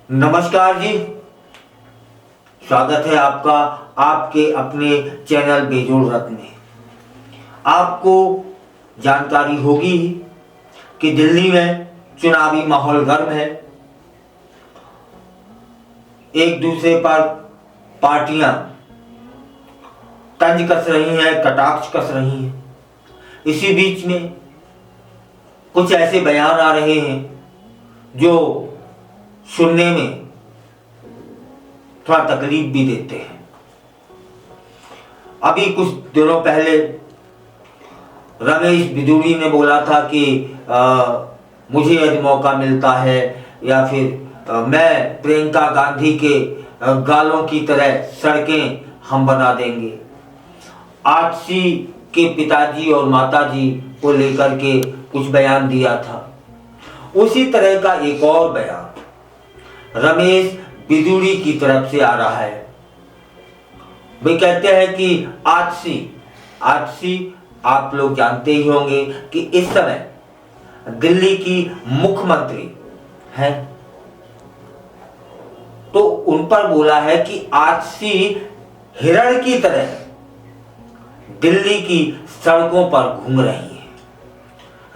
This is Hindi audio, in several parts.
नमस्कार जी, स्वागत है आपका आपके अपने चैनल बेजोड़ रत्न में। आपको जानकारी होगी कि दिल्ली में चुनावी माहौल गर्म है। एक दूसरे पर पार्टियां तंज कस रही हैं, कटाक्ष कस रही हैं। इसी बीच में कुछ ऐसे बयान आ रहे हैं जो सुनने में थोड़ा तकलीफ भी देते हैं। अभी कुछ दिनों पहले रमेश बिधूड़ी ने बोला था कि मुझे यदि मौका मिलता है या फिर मैं प्रियंका गांधी के गालों की तरह सड़कें हम बना देंगे। आजसी के पिताजी और माताजी को लेकर के कुछ बयान दिया था। उसी तरह का एक और बयान रमेश बिधूड़ी की तरफ से आ रहा है। वे कहते हैं कि आजसी आप लोग जानते ही होंगे कि इस समय दिल्ली की मुख्यमंत्री हैं, तो उन पर बोला है कि आजसी हिरण की तरह दिल्ली की सड़कों पर घूम रही है।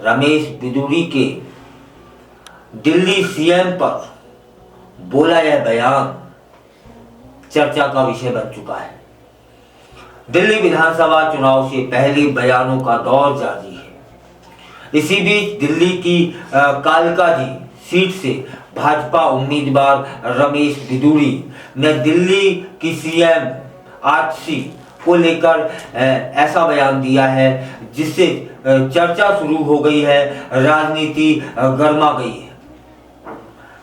रमेश बिधूड़ी के दिल्ली सीएम पर बोला यह बयान चर्चा का विषय बन चुका है। दिल्ली विधानसभा चुनाव से पहले बयानों का दौर जारी है। इसी बीच दिल्ली की कालकाजी सीट से भाजपा उम्मीदवार रमेश बिधूड़ी ने दिल्ली की सीएम आजसी को लेकर ऐसा बयान दिया है जिससे चर्चा शुरू हो गई है, राजनीति गर्मा गई है।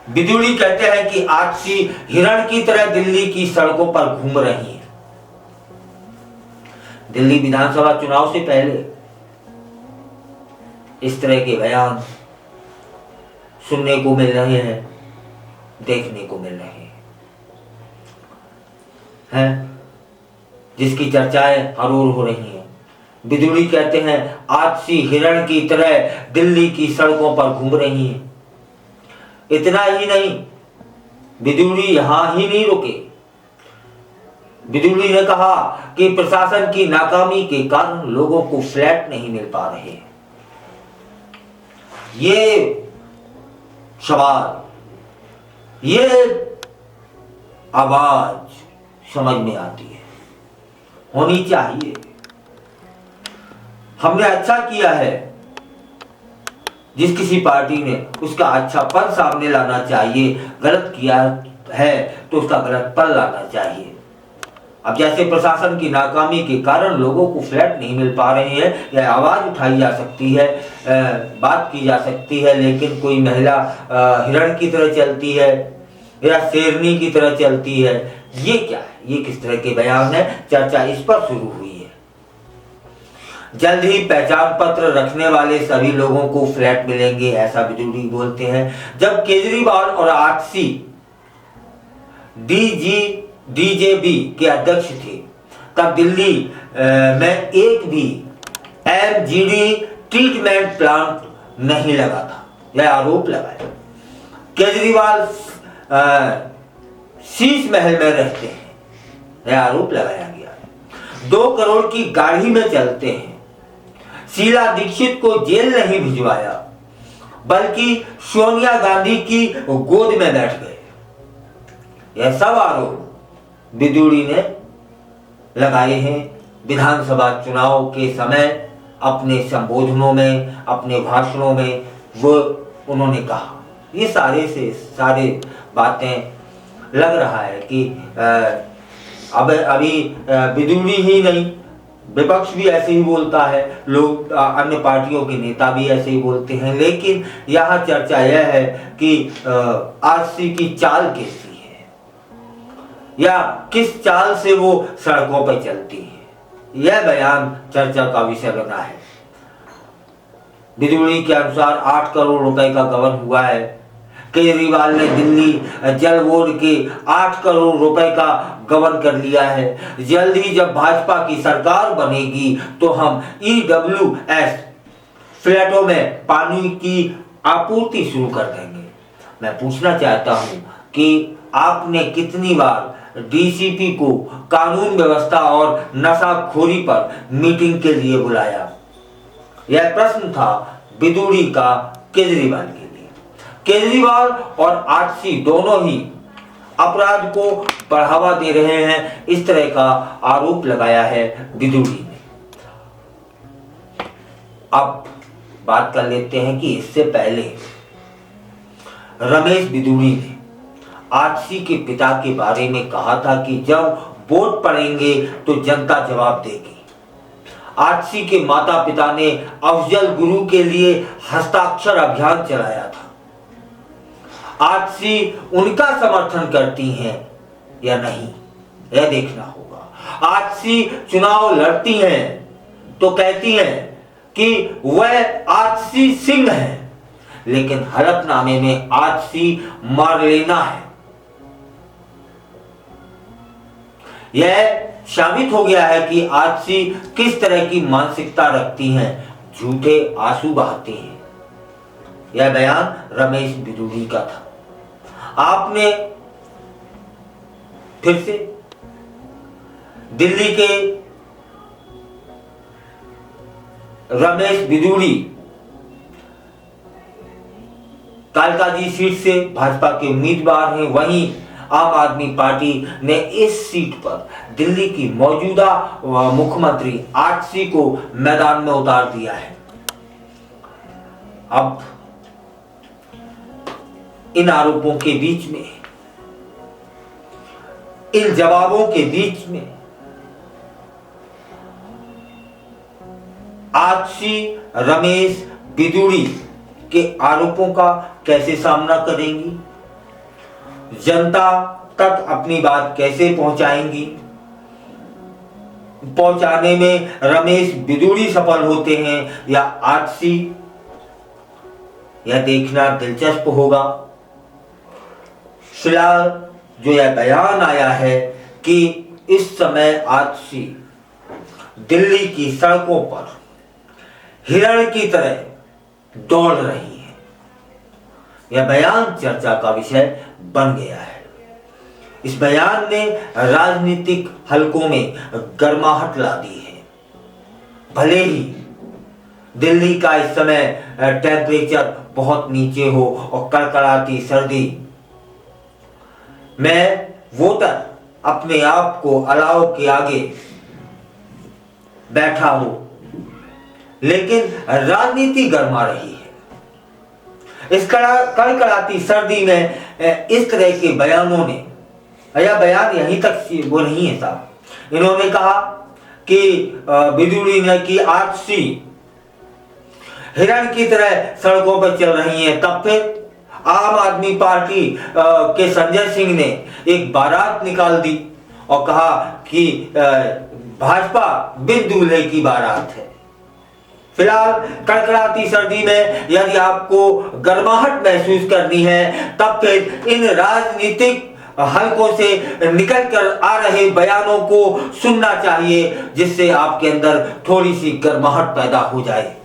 बिधूड़ी कहते हैं कि आजसी हिरण की तरह दिल्ली की सड़कों पर घूम रही है। दिल्ली विधानसभा चुनाव से पहले इस तरह के बयान सुनने को मिल रहे हैं, देखने को मिल रहे हैं, जिसकी चर्चाएं हर ओर हो रही हैं। बिधूड़ी कहते हैं आजसी हिरण की तरह दिल्ली की सड़कों पर घूम रही है। इतना ही नहीं, बिधूड़ी यहां ही नहीं रुके। बिधूड़ी ने कहा कि प्रशासन की नाकामी के कारण लोगों को फ्लैट नहीं मिल पा रहे। ये सवाल, ये आवाज समझ में आती है, होनी चाहिए। हमने अच्छा किया है, जिस किसी पार्टी ने उसका अच्छापन सामने लाना चाहिए, गलत किया है तो उसका गलतपन लाना चाहिए। अब जैसे प्रशासन की नाकामी के कारण लोगों को फ्लैट नहीं मिल पा रहे हैं, यह आवाज उठाई जा सकती है, बात की जा सकती है, लेकिन कोई महिला हिरण की तरह चलती है या शेरनी की तरह चलती है, ये क्या है? ये किस तरह के बयान है? चर्चा इस पर शुरू हुई है। जल्द ही पहचान पत्र रखने वाले सभी लोगों को फ्लैट मिलेंगे, ऐसा बिधूड़ी बोलते हैं। जब केजरीवाल और आजसी डीजेबी के अध्यक्ष थे, तब दिल्ली में एक भी एमजीडी ट्रीटमेंट प्लांट नहीं लगा था, यह आरोप लगाया। केजरीवाल शीश महल में रहते हैं, यह आरोप लगाया गया। 2 करोड़ की गाड़ी में चलते हैं। शीला दीक्षित को जेल नहीं भिजवाया, बल्कि सोनिया गांधी की गोद में बैठ गए। यह सब आरोप बिधूड़ी ने लगाए हैं। विधानसभा चुनाव के समय अपने संबोधनों में, अपने भाषणों में वो उन्होंने कहा। ये सारे से सारे बातें लग रहा है कि अब अभी बिधूड़ी ही नहीं, विपक्ष भी ऐसे ही बोलता है, लोग अन्य पार्टियों के नेता भी ऐसे ही बोलते हैं। लेकिन यहाँ चर्चा यह है कि आजसी की चाल कैसी है या किस चाल से वो सड़कों पर चलती है, यह बयान चर्चा का विषय बना है। बिधूड़ी के अनुसार 8 करोड़ रुपए का गबन हुआ है। केजरीवाल ने दिल्ली जल बोर्ड के 8 करोड़ रुपए का गबन कर लिया है। जल्द ही जब भाजपा की सरकार बनेगी तो हम ईडब्ल्यूएस फ्लैटों में पानी की आपूर्ति शुरू कर देंगे। मैं पूछना चाहता हूं कि आपने कितनी बार डीसीपी को कानून व्यवस्था और नशाखोरी पर मीटिंग के लिए बुलाया। यह प्रश्न था विदुड़ी का केजरीवाल के लिए। केजरीवाल और आजसी दोनों ही अपराध को बढ़ावा दे रहे हैं, इस तरह का आरोप लगाया है विदुड़ी ने। अब बात कर लेते हैं कि इससे पहले रमेश विदुड़ी ने आजसी के पिता के बारे में कहा था कि जब वोट पड़ेंगे तो जनता जवाब देगी। आजसी के माता पिता ने अफजल गुरु के लिए हस्ताक्षर अभियान चलाया था। आजसी उनका समर्थन करती हैं या नहीं, यह देखना होगा। आजसी चुनाव लड़ती हैं तो कहती हैं कि वह आजसी सिंह है, लेकिन हलफनामे में आजसी मारलेना है। यह साबित हो गया है कि आजसी किस तरह की मानसिकता रखती हैं, झूठे आंसू बहाती हैं। यह बयान रमेश विदुड़ी का था। आपने फिर से दिल्ली के रमेश विदुड़ी कालकाजी सीट से भाजपा के उम्मीदवार हैं। वहीं आम आदमी पार्टी ने इस सीट पर दिल्ली की मौजूदा मुख्यमंत्री आजसी को मैदान में उतार दिया है। अब इन आरोपों के बीच में, इन जवाबों के बीच में आजसी रमेश विदुड़ी के आरोपों का कैसे सामना करेंगी, जनता तक अपनी बात कैसे पहुंचाएंगी, पहुंचाने में रमेश विदुड़ी सफल होते हैं या आजसी, यह देखना दिलचस्प होगा। फिलहाल जो यह बयान आया है कि इस समय आजसी दिल्ली की सड़कों पर हिरण की तरह दौड़ रही है, यह बयान चर्चा का विषय बन गया है। इस बयान ने राजनीतिक हलकों में गर्माहट ला दी है। भले ही दिल्ली का इस समय टेम्परेचर बहुत नीचे हो और कड़कड़ाती सर्दी में वोटर अपने आप को अलाव के आगे बैठा हो, लेकिन राजनीति गर्मा रही है। इस कड़कड़ाती सर्दी में इस तरह के बयानों ने, यह बयान यहीं तक वो नहीं है साहब, इन्होंने कहा कि विदुड़ी ने कि आजसी हिरण की तरह सड़कों पर चल रही है। तब फिर आम आदमी पार्टी के संजय सिंह ने एक बारात निकाल दी और कहा कि भाजपा बिन दूल्हे की बारात है। फिलहाल कड़कड़ाती सर्दी में यदि आपको गर्माहट महसूस करनी है, तब फिर इन राजनीतिक हलकों से निकल कर आ रहे बयानों को सुनना चाहिए, जिससे आपके अंदर थोड़ी सी गर्माहट पैदा हो जाए।